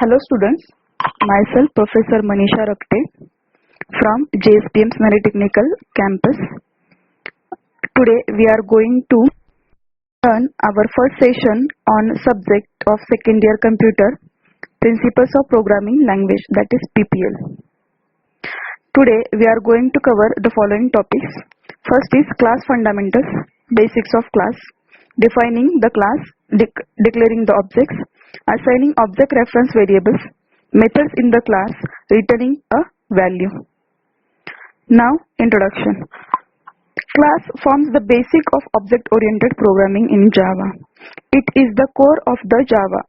Hello students, myself Professor Manisha Rakte from JSPM's Technical Campus. Today we are going to learn our first session on subject of second year computer, Principles of Programming Language, that is PPL. Today we are going to cover the following topics. First is class fundamentals, basics of class, defining the class, declaring the objects, assigning object reference variables, methods in the class, returning a value. Now, introduction. Class forms the basic of object-oriented programming in Java. It is the core of the Java.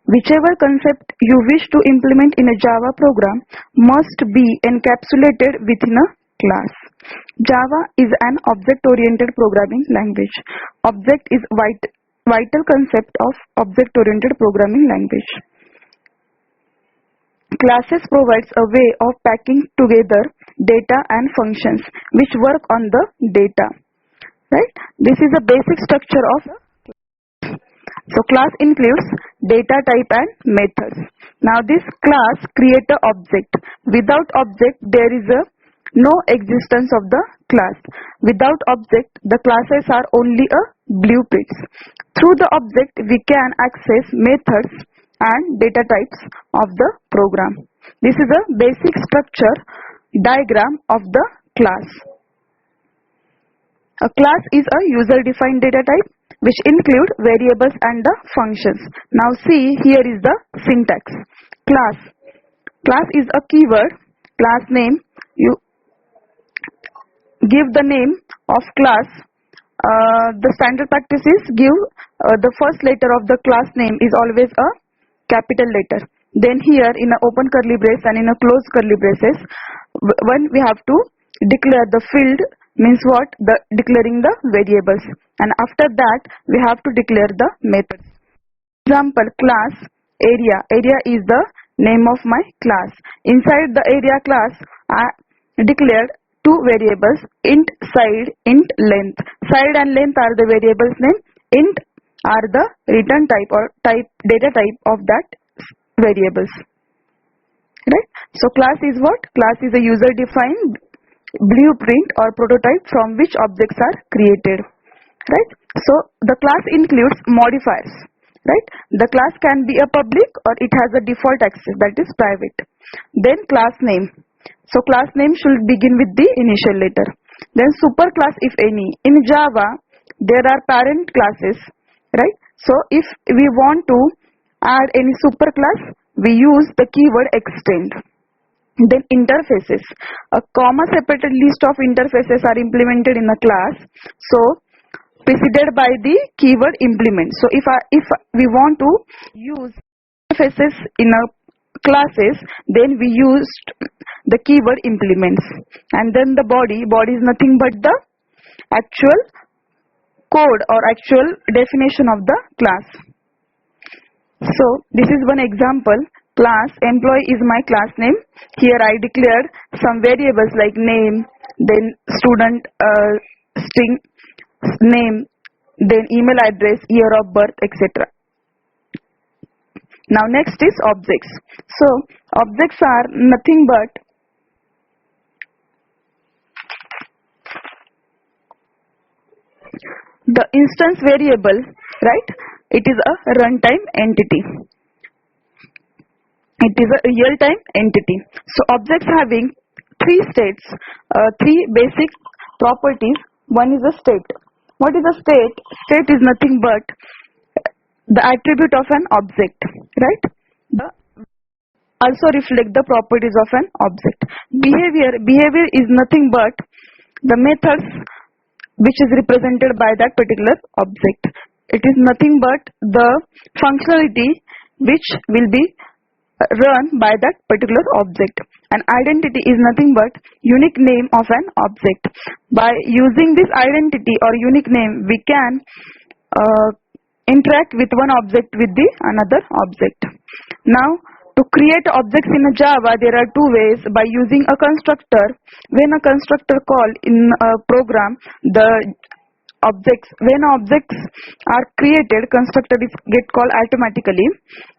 Whichever concept you wish to implement in a Java program must be encapsulated within a class. Java is an object-oriented programming language. Object is vital concept of object-oriented programming language. Classes provides a way of packing together data and functions which work on the data. Right? This is a basic structure of. So class includes data type and methods. Now this class creates an object. Without object there is no existence of the class. Without object the classes are only a blueprints. Through the object we can access methods and data types of the program. This is a basic structure diagram of the class. A class is a user-defined data type which include variables and the functions. Now see, here is the syntax. Class. Class is a keyword. Class name. You give the name of class. The standard practice is give the first letter of the class name is always a capital letter. Then here in an open curly brace and in a closed curly braces, when we have to declare the field means what? Declaring the variables, and after that we have to declare the methods. Example, class area. Area is the name of my class. Inside the area class I declared two variables, int side, int length. Side and length are the variables name. Int are the return type or data type of that variables. Right? So class is what? Class is a user defined blueprint or prototype from which objects are created. Right? So the class includes modifiers. Right? The class can be a public or it has a default access, that is private. Then class name. So class name should begin with the initial letter. Then superclass if any. In Java there are parent classes. Right? So if we want to add any superclass, we use the keyword extend. Then interfaces. A comma separated list of interfaces are implemented in a class. So preceded by the keyword implement. So if we want to use interfaces in a classes, then we used the keyword implements. And then the body is nothing but the actual code or actual definition of the class. So this is one example. Class employee is my class name. Here I declared some variables like name, then student string name, then email address, year of birth, etc. Now next is objects. So objects are nothing but the instance variable, right? It is a runtime entity. It is a real-time entity. So objects having three states, three basic properties. One is a state. What is a state? State is nothing but the attribute of an object, right? Also reflect the properties of an object. Behavior is nothing but the methods which is represented by that particular object. It is nothing but the functionality which will be run by that particular object. An identity is nothing but unique name of an object. By using this identity or unique name, we can interact with one object with the another object. Now to create objects in a Java, there are two ways. By using a constructor. When a constructor call in a program, the objects. When objects are created, constructor is get called automatically.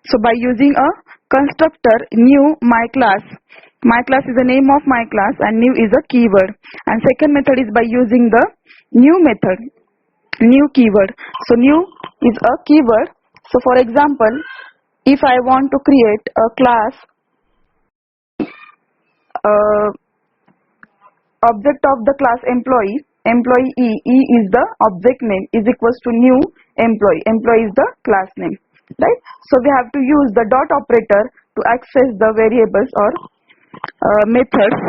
So by using a constructor new my class is the name of my class and new is a keyword. And second method is by using the new method, new keyword. So new is a keyword. So for example, if I want to create a class object of the class employee E is the object name is equals to new employee is the class name, right? So we have to use the dot operator to access the variables or methods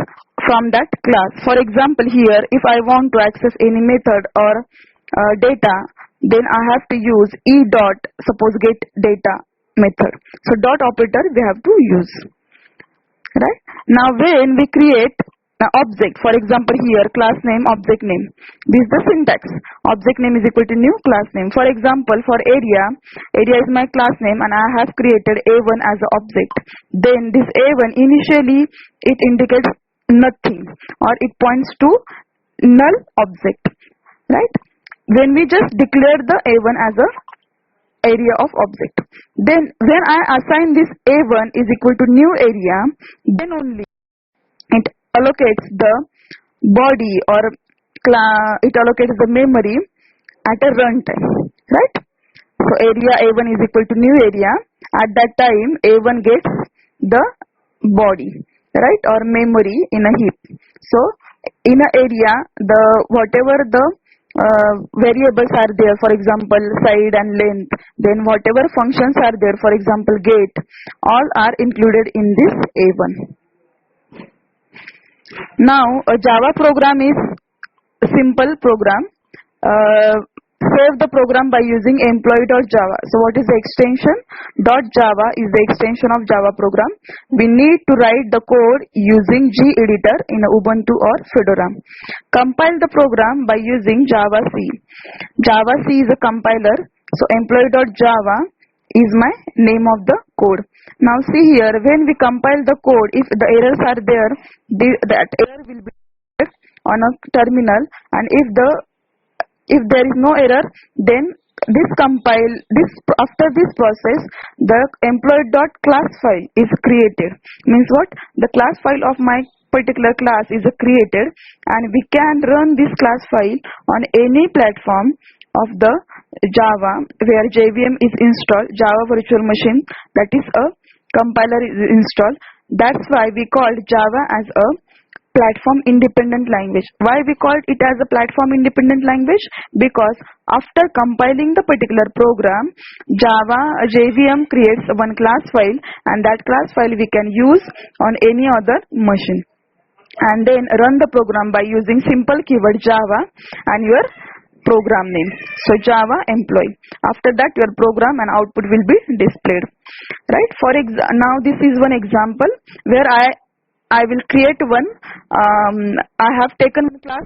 from that class. For example, here if I want to access any method or data, then I have to use e dot suppose get data method. So dot operator we have to use, right? Now when we create object, for example here class name object name, this is the syntax. Object name is equal to new class name. For example, for area is my class name and I have created A1 as an object. Then this A1 initially it indicates nothing or it points to null object, right? When we just declare the A1 as a area of object, then when I assign this A1 is equal to new area, then only it allocates the body or it allocates the memory at a runtime, right? So area A1 is equal to new area. At that time A1 gets the body, right, or memory in a heap. So in a area the whatever the variables are there, for example side and length, then whatever functions are there, for example get, all are included in this A1. Now a Java program is a simple program. Save the program by using employee.java. So what is the extension? .java is the extension of Java program. We need to write the code using Gedit in Ubuntu or Fedora. Compile the program by using Java C. Java C is a compiler. So employee.java is my name of the code. Now see here, when we compile the code, if the errors are there, that error will be on a terminal, and if there is no error, then after this process the employee.class file is created. Means what? The class file of my particular class is created and we can run this class file on any platform of the Java where JVM is installed, Java virtual machine, that is a compiler is installed. That's why we called Java as a platform independent language. Why we called it as a platform independent language? Because after compiling the particular program, Java JVM creates one class file and that class file we can use on any other machine and then run the program by using simple keyword Java and your program name. So Java employee. After that your program and output will be displayed, right? Now this is one example where I will create one. I have taken one class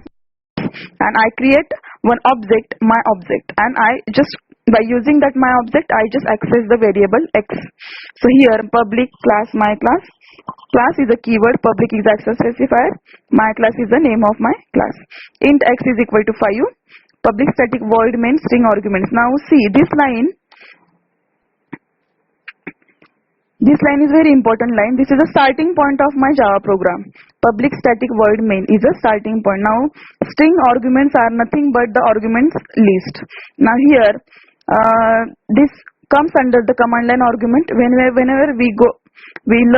and I create one object, my object, and I just by using that my object I just access the variable x. So here public class my class. Class is a keyword, public is access specifier, my class is the name of my class. Int x is equal to 5. Public static void main string arguments. Now see this line is very important line. This is the starting point of my Java program. Public static void main is a starting point. Now string arguments are nothing but the arguments list. Now here this comes under the command line argument. Whenever we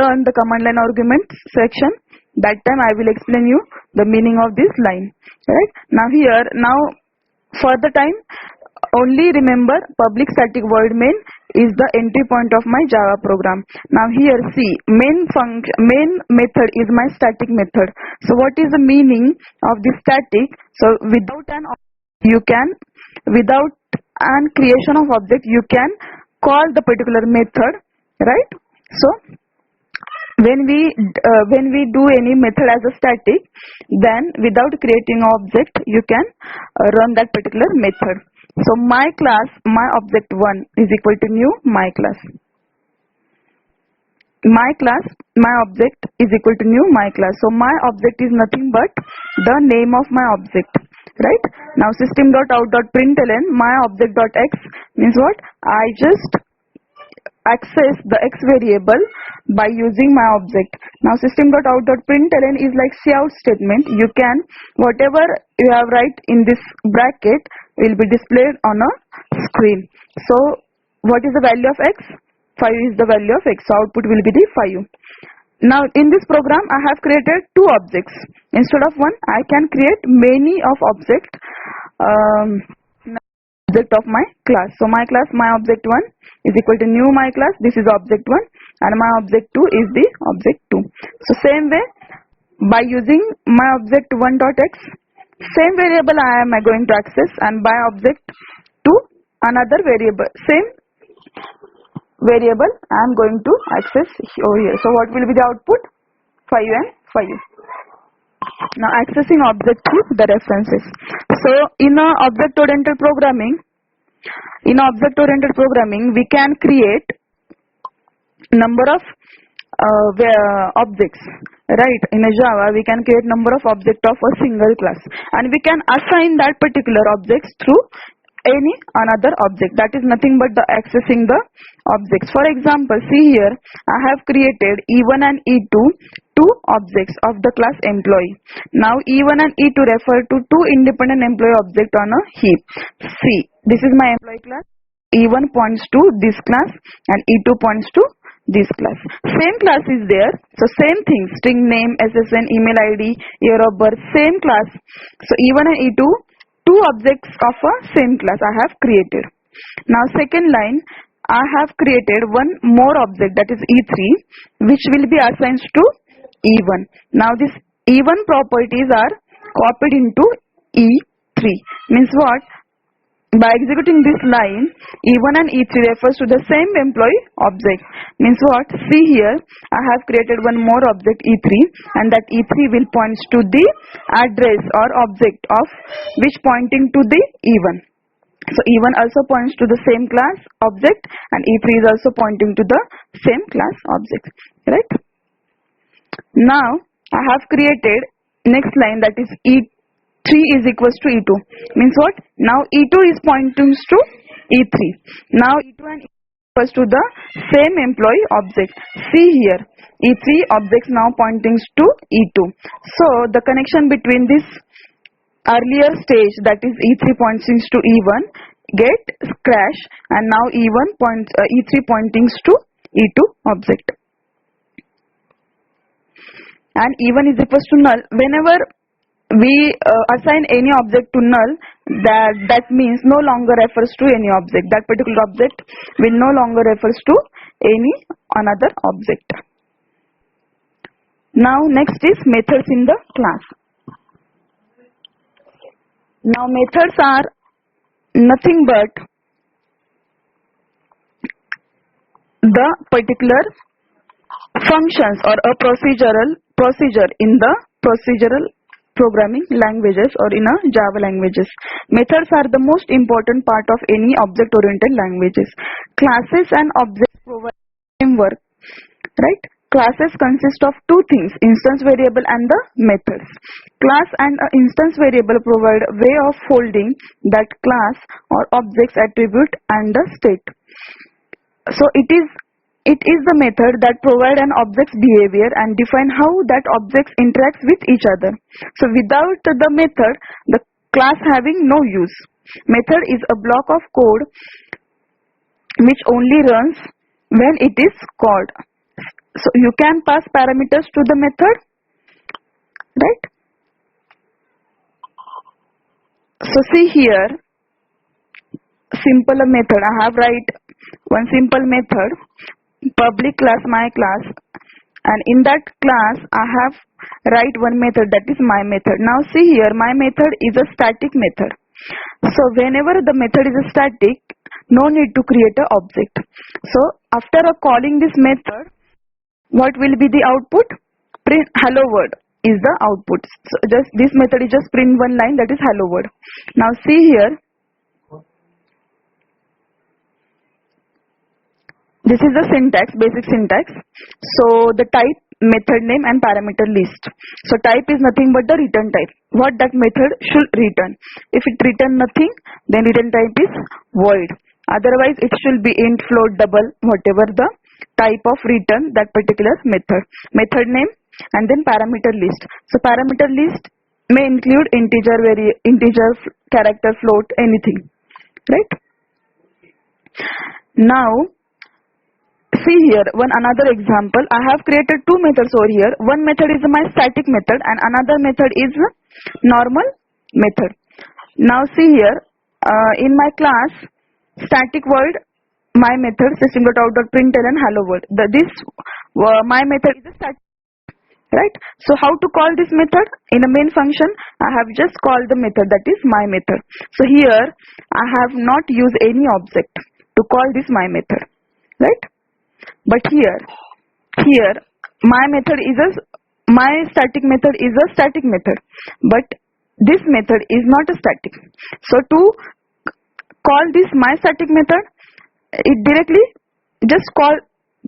learn the command line argument section, that time I will explain you the meaning of this line, right? Now for the time only remember public static void main is the entry point of my Java program. Now here see main method is my static method. So what is the meaning of this static? So without an creation of object you can call the particular method, right? So when we do any method as a static, then without creating an object you can run that particular method. So my class, my object 1 is equal to new my class. My class, my object is equal to new my class. So my object is nothing but the name of my object. right? Now system.out.println my object.x means what? I just access the x variable by using my object. Now system.out.println is like cout statement. You can, whatever you have write in this bracket will be displayed on a screen. So what is the value of x? 5 is the value of x, so output will be the 5. Now in this program I have created two objects. Instead of one, I can create many of object object of my class. So my class, my object 1 is equal to new my class, this is object 1, and my object 2 is the object 2. So same way, by using my object 1.x, same variable I am going to access, and by object 2 another variable, same variable I am going to access over here. So what will be the output? 5 and 5. Now accessing object through the references. So in object-oriented programming, we can create number of objects, right? In a Java we can create number of objects of a single class, and we can assign that particular objects through any another object. That is nothing but the accessing the objects. For example, see here I have created E1 and E2, two objects of the class employee. Now E1 and E2 refer to two independent employee object on a heap. See, this is my employee class. E1 points to this class and E2 points to this class. Same class is there, so same thing, string name, SSN, email ID, year of birth, same class. So E1 and E2, two objects of a same class I have created. Now second line, I have created one more object, that is E3, which will be assigned to E1. Now this E1 properties are copied into E3. Means what? By executing this line, E1 and E3 refers to the same employee object. Means what? See here, I have created one more object E3, and that E3 will point to the address or object of which pointing to the E1. So E1 also points to the same class object, and E3 is also pointing to the same class object, right? Now I have created next line, that is E3 is equals to E2. Means what? Now E2 is pointing to E3. Now E2 and E3 equals to the same employee object. See here, E3 objects now pointing to E2. So the connection between this earlier stage, that is E3 pointing to E1, get crash, and now E3 pointing to E2 object. And E1 is equals to null. Whenever we assign any object to null, that means no longer refers to any object. That particular object will no longer refers to any another object. Now next is methods in the class. Now methods are nothing but the particular functions or a procedure in the procedural programming languages or in a Java languages. Methods are the most important part of any object-oriented languages. Classes and objects provide framework, right? Classes consist of two things, instance variable and the methods. Class and instance variable provide a way of holding that class or object's attribute and the state. So it is the method that provide an object's behavior and define how that objects interacts with each other. So without the method, the class having no use. Method is a block of code which only runs when it is called. So you can pass parameters to the method, right? So see here, simple method. I have write one simple method, public class my class, and in that class I have write one method, that is my method. Now see here, my method is a static method. So whenever the method is static, no need to create an object. So after calling this method, what will be the output? Print hello world is the output. So just this method is just print one line, that is hello world. Now see here, this is the syntax, basic syntax. So the type method name and parameter list. So type is nothing but the return type, what that method should return. If it return nothing, then return type is void. Otherwise it should be int, float, double, whatever the type of return that particular method name, and then parameter list. So parameter list may include integer, character, float, anything, right? Now see here another example. I have created two methods over here. One method is my static method and another method is normal method. Now see here, in my class static void my method system.out.println hello world. My method is a static, right? So how to call this method? In a main function I have just called the method, that is my method. So here I have not used any object to call this my method, right? But here my static method is a static method, but this method is not a static. So to call this my static method, it directly just call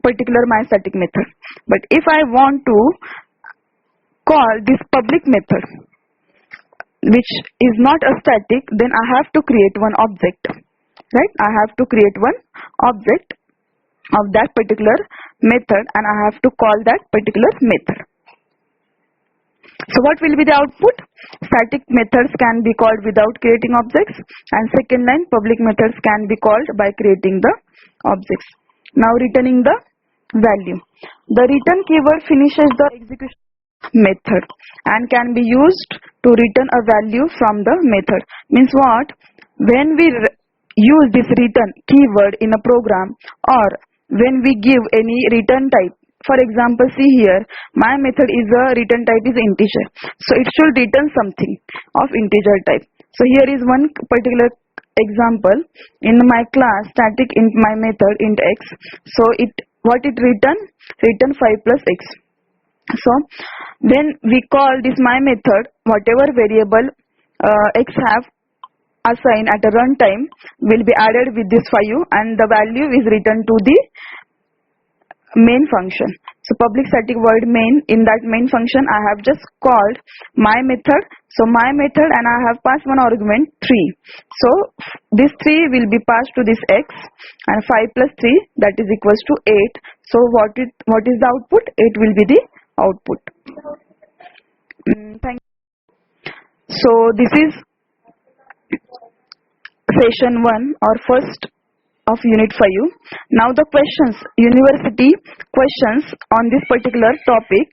particular my static method. But if I want to call this public method, which is not a static, then I have to create one object, right? I have to create one object of that particular method and I have to call that particular method. So what will be the output? Static methods can be called without creating objects, and second line public methods can be called by creating the objects. Now returning the value. The return keyword finishes the execution method and can be used to return a value from the method. Means what? When we use this return keyword in a program, or when we give any return type, for example, see here my method is a return type is integer, so it should return something of integer type. So here is one particular example. In my class static int my method int x, so what it return 5 plus x. So when we call this my method, whatever variable x have assigned at a runtime will be added with this 5 and the value is returned to the main function. So public static void main, in that main function I have just called my method. So my method, and I have passed one argument 3. So this 3 will be passed to this x, and 5 plus 3, that is equals to 8. So what is the output? 8 will be the output. Thank you. So this is session 1 or first of unit 5. Now the questions, university questions on this particular topic.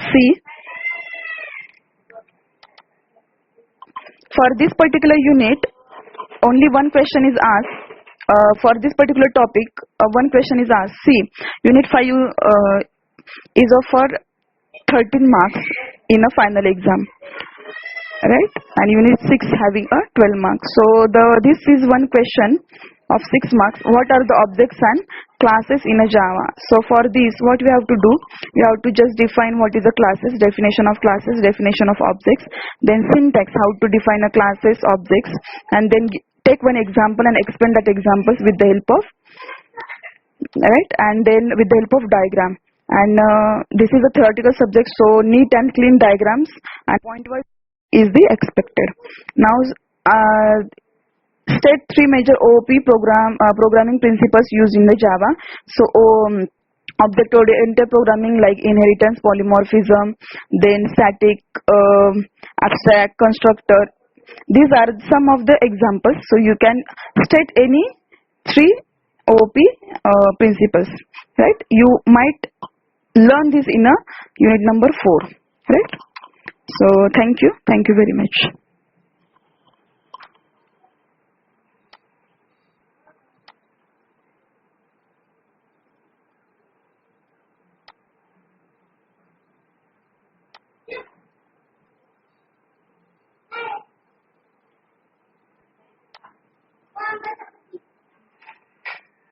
See, for this particular unit only one question is asked. For this particular topic one question is asked. See, unit 5 is for 13 marks in a final exam, right? And unit 6 having a 12 marks. So this is one question of 6 marks. What are the objects and classes in a Java? So for this what we have to do, we have to just define what is a classes, definition of classes, definition of objects, then syntax, how to define a classes, objects, and then take one example and explain that examples with the help of, right, and then with the help of diagram. And this is a theoretical subject, so neat and clean diagrams and point wise is the expected. Now state 3 major OOP programming principles used in the Java. So object oriented programming like inheritance, polymorphism, then static, abstract, constructor. These are some of the examples. So you can state any 3 OOP principles, right? You might learn this in a unit number 4, right? So thank you very much.